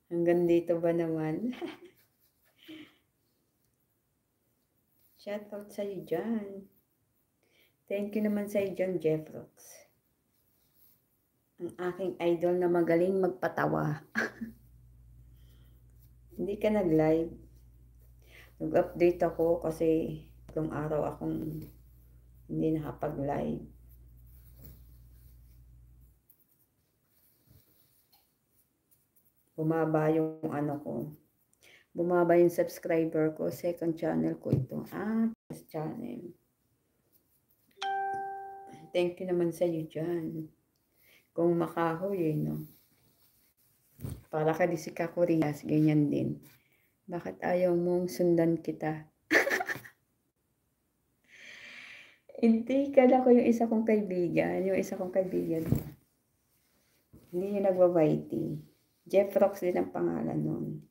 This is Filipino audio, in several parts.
Hanggang dito ba naman? Shout out sa'yo dyan. Thank you naman sa'yo dyan, Jeffrox. Ang aking idol na magaling magpatawa. Hindi ka nag-live. Nag-update ako kasi itong araw akong hindi nakapag-live. Bumaba yung ano ko. Bumaba yung subscriber ko. Second channel ko ito. First channel. Thank you naman sa iyo dyan. Kung makahoy no. Para ka di si Kakurias, ganyan din. Bakit ayaw mong sundan kita? Hindi, kala ko yung isa kong kaibigan. Yung isa kong kaibigan. Hindi yung nagwa-whitey. Jeffrox din ang pangalan nun.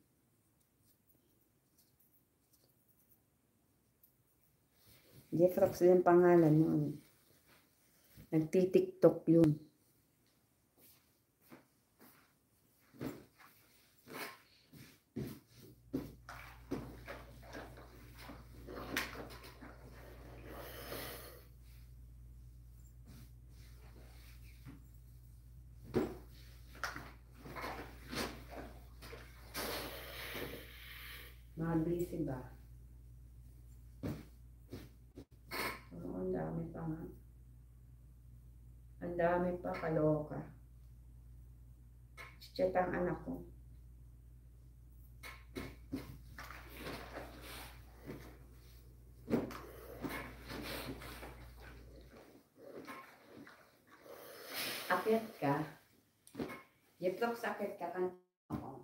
Jeffrox din ang pangalan nun. Nagtitiktok yun. Busy ba? Oo, ang dami pa nga. Ang dami pa, kaloka. Chat ang anak ko. Akyat ka. Jeffrox, akyat ka. Kanta ako.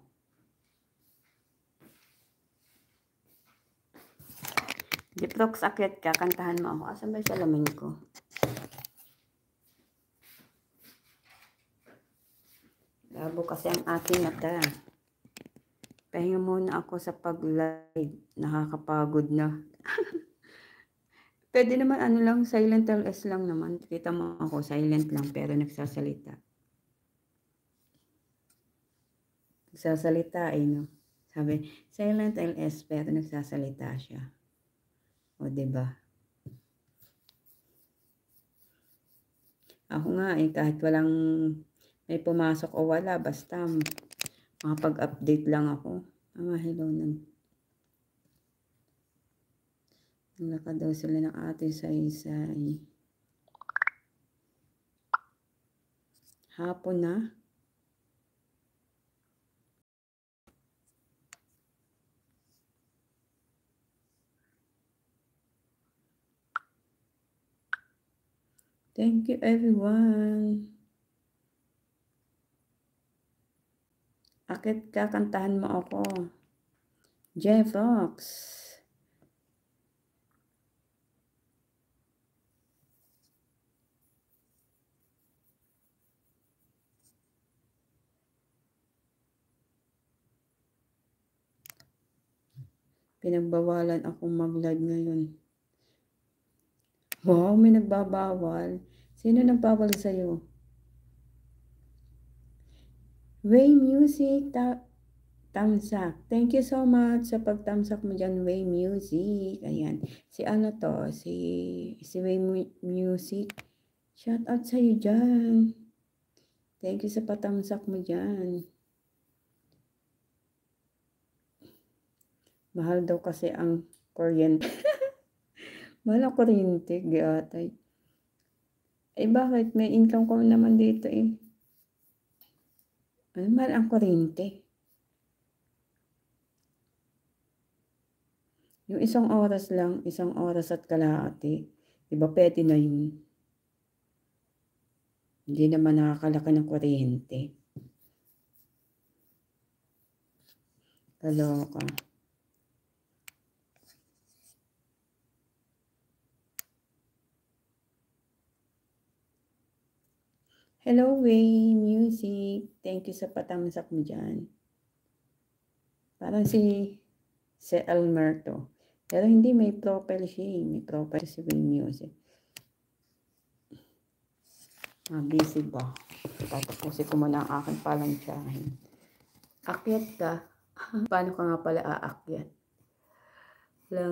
Jeffrox, akyat ka. Kantahan mo ako. Asan ba yung salamin ko? Labo kasi ang aking mata. Pahinga muna ako sa pag-live. Nakakapagod na. Pwede naman ano lang, silent LS lang naman. Kita mo ako, silent lang pero nagsasalita. Nagsasalita no. Sabi, silent LS pero nagsasalita siya. O diba? Ako nga kahit walang may pumasok o wala, basta makapag-update lang ako. Hello nang. Nalakad daw sila ng ate Saysay. Hapon na. Thank you everyone. Akit kakantahan mo ako. Jeffrox. Pinagbawalan akong mag-live ngayon. Wow, may nagbabawal. Sino nagbawal sa'yo? Way Music, tamsak. Thank you so much sa pagtamsak mo dyan, Way Music. Ayan. Si ano to? Si Way Music. Shout out sa'yo dyan. Thank you sa patamsak mo dyan. Mahal daw kasi ang kuryente. Mahal ang kuryente, giatay. Bakit? May income ko naman dito mahal ang kuryente. Yung isang oras lang, isang oras at kalahati. Diba pwede na yun? Hindi naman nakakalaki ng kuryente. Kaloka. Hello, Way Music. Thank you sa patamsak mo dyan. Parang si Elmer to. Pero hindi, may profile siya. May profile si Way Music. Busy ba? Tatapusin ko muna ang aking palansyahin. Akyat ka. Paano ka nga pala aakyat?